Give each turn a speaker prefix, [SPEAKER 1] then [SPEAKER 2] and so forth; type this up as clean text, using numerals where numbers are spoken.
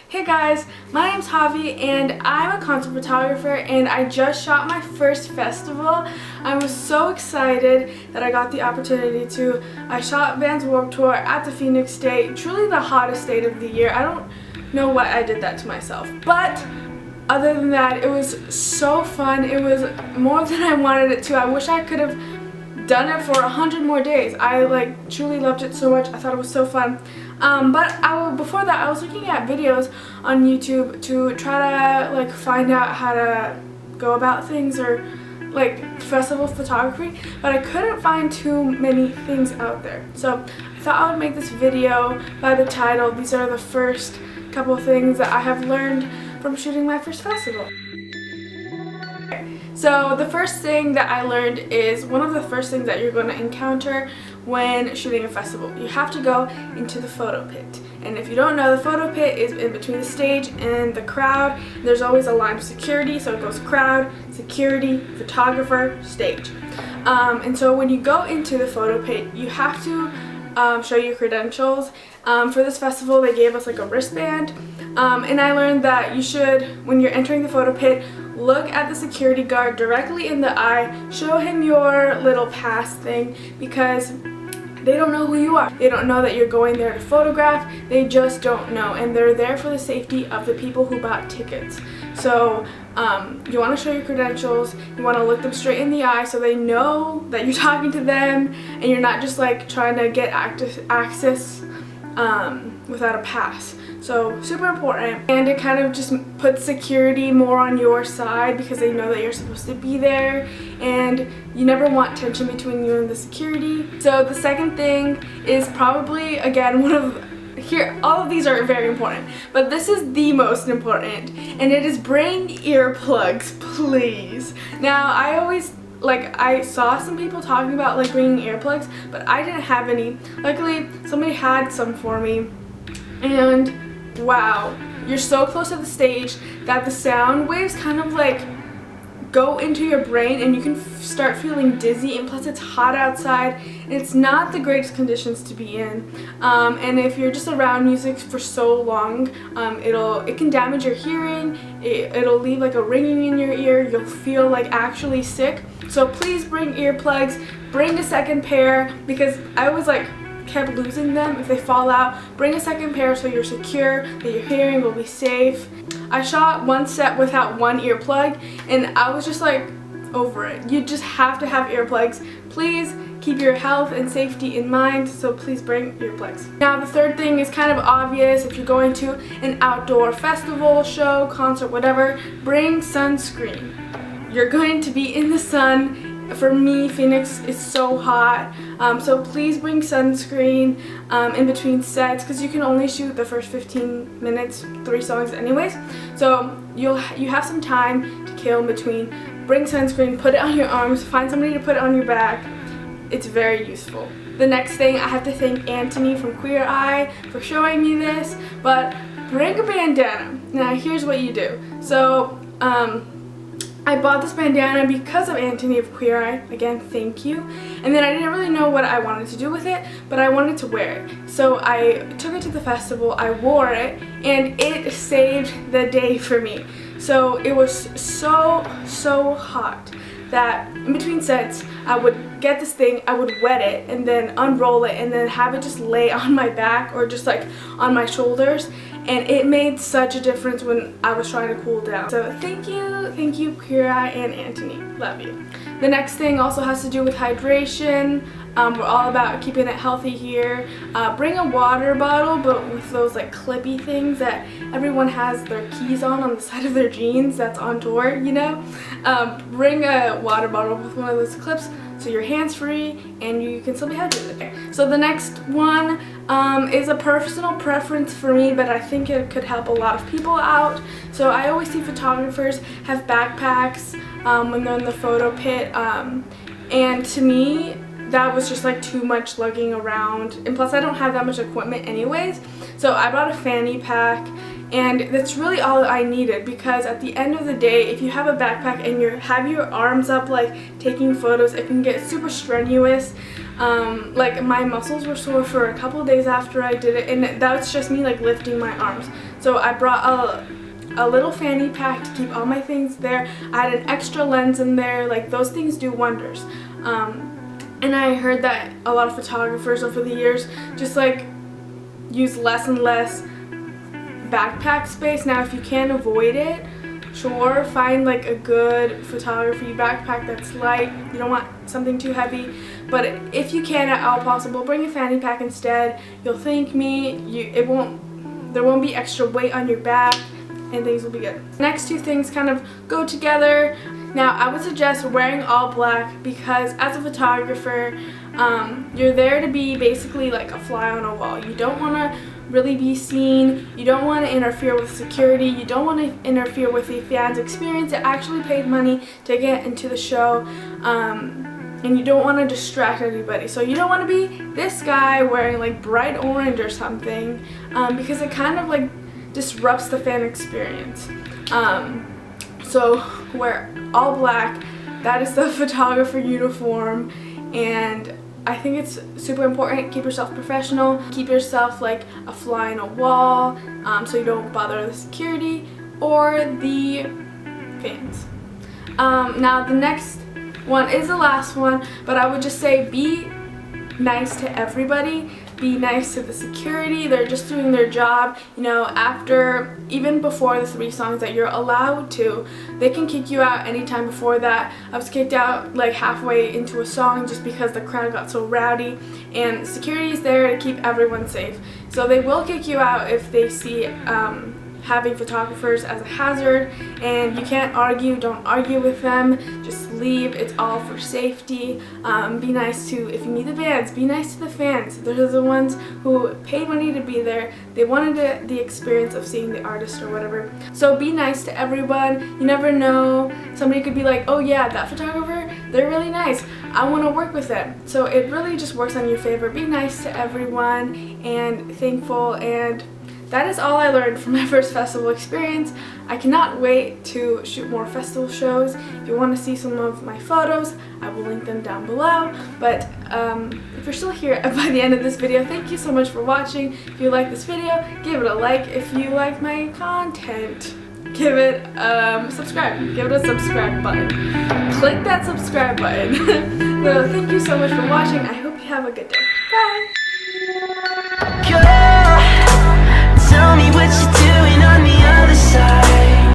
[SPEAKER 1] Hey guys, my name's Javi and I'm a concert photographer and I just shot my first festival. I was so excited that I got the opportunity to. I shot Vans Warped Tour at the Phoenix State, truly the hottest state of the year. I don't know why I did that to myself, but other than that, it was so fun. It was more than I wanted it to. I wish I could have done it for 100 more days. I truly loved it so much. I thought it was so fun. Before that, I was looking at videos on YouTube to try to find out how to go about things or festival photography, but I couldn't find too many things out there. So I thought I would make this video by the title. These are the first couple of things that I have learned from shooting my first festival. So the first thing that I learned is one of the first things that you're going to encounter when shooting a festival. You have to go into the photo pit. And if you don't know, the photo pit is in between the stage and the crowd. There's always a line of security, so it goes crowd, security, photographer, stage. And so when you go into the photo pit, you have to show your credentials. For this festival, they gave us a wristband. And I learned that you should, when you're entering the photo pit, look at the security guard directly in the eye, show him your little pass thing, because they don't know who you are. They don't know that you're going there to photograph. They just don't know, and they're there for the safety of the people who bought tickets. So you want to show your credentials. You want to look them straight in the eye so they know that you're talking to them and you're not just trying to get access without a pass. So super important, and it kind of just puts security more on your side because they know that you're supposed to be there and you never want tension between you and the security. So the second thing is probably, again, all of these are very important, but this is the most important, and it is bring earplugs, please. Now I saw some people talking about bringing earplugs, but I didn't have any. Luckily somebody had some for me, and wow, you're so close to the stage that the sound waves kind of go into your brain and you can start feeling dizzy, and plus it's hot outside and it's not the greatest conditions to be in. And if you're just around music for so long, it can damage your hearing. It'll leave a ringing in your ear. You'll feel actually sick. So please bring earplugs. Bring a second pair, because I always kept losing them if they fall out. Bring a second pair so you're secure, that your hearing will be safe. I shot one set without one earplug and I was just over it. You just have to have earplugs. Please keep your health and safety in mind, so please bring earplugs. Now the third thing is kind of obvious. If you're going to an outdoor festival, show, concert, whatever, bring sunscreen. You're going to be in the sun. For me, Phoenix is so hot, so please bring sunscreen in between sets, because you can only shoot the first 15 minutes, 3 songs anyways. So you have some time to kill in between. Bring sunscreen, put it on your arms, find somebody to put it on your back. It's very useful. The next thing, I have to thank Anthony from Queer Eye for showing me this, but bring a bandana. Now here's what you do. So I bought this bandana because of Anthony of Queer Eye. Again, thank you. And then I didn't really know what I wanted to do with it, but I wanted to wear it. So I took it to the festival, I wore it, and it saved the day for me. So it was so hot that in between sets, I would get this thing, I would wet it, and then unroll it, and then have it just lay on my back or just on my shoulders. And it made such a difference when I was trying to cool down. So thank you Queer Eye and Anthony. Love you. The next thing also has to do with hydration. We're all about keeping it healthy here. Bring a water bottle, but with those clippy things that everyone has their keys on the side of their jeans that's on tour, you know? Bring a water bottle with one of those clips so your hands free and you can still be hydrated. So the next one is a personal preference for me, but I think it could help a lot of people out. So I always see photographers have backpacks when they're in the photo pit, and to me that was just too much lugging around, and plus I don't have that much equipment anyways. So I brought a fanny pack, and that's really all I needed, because at the end of the day, if you have a backpack and you have your arms up taking photos, it can get super strenuous. My muscles were sore for a couple of days after I did it, and that's just me lifting my arms. So I brought a little fanny pack to keep all my things there. I had an extra lens in there. Like, those things do wonders. And I heard that a lot of photographers over the years just like use less and less backpack space. Now if you can avoid it, sure, find like a good photography backpack that's light. You don't want something too heavy, but if you can at all possible, bring a fanny pack instead. You'll thank me. There won't be extra weight on your back, and things will be good. The next two things kind of go together. Now I would suggest wearing all black because as a photographer, you're there to be basically like a fly on a wall. You don't want to really be seen. You don't want to interfere with security. You don't want to interfere with the fans' experience that actually paid money to get into the show. And you don't want to distract anybody. So you don't want to be this guy wearing like bright orange or something, because it kind of like disrupts the fan experience. So wear all black. That is the photographer uniform, and I think it's super important. Keep yourself professional. Keep yourself like a fly on a wall, so you don't bother the security or the fans. Now the next one is the last one, but I would just say be nice to everybody. Be nice to the security. They're just doing their job. You know, even before the 3 songs that you're allowed to, they can kick you out anytime before that. I was kicked out like halfway into a song just because the crowd got so rowdy, and security is there to keep everyone safe. So they will kick you out if they see having photographers as a hazard, and you can't argue. Don't argue with them. Just leave. It's all for safety. Be nice to, if you meet the bands, be nice to the fans. They're the ones who paid money to be there. They wanted the experience of seeing the artist or whatever. So be nice to everyone. You never know. Somebody could be like, oh yeah, that photographer, they're really nice. I want to work with them. So it really just works on your favor. Be nice to everyone and thankful, and that is all I learned from my first festival experience. I cannot wait to shoot more festival shows. If you want to see some of my photos, I will link them down below. But if you're still here by the end of this video, thank you so much for watching. If you like this video, give it a like. If you like my content, give it subscribe. Give it a subscribe button. Click that subscribe button. So thank you so much for watching. I hope you have a good day. Bye!
[SPEAKER 2] Tell me what you're doing on the other side.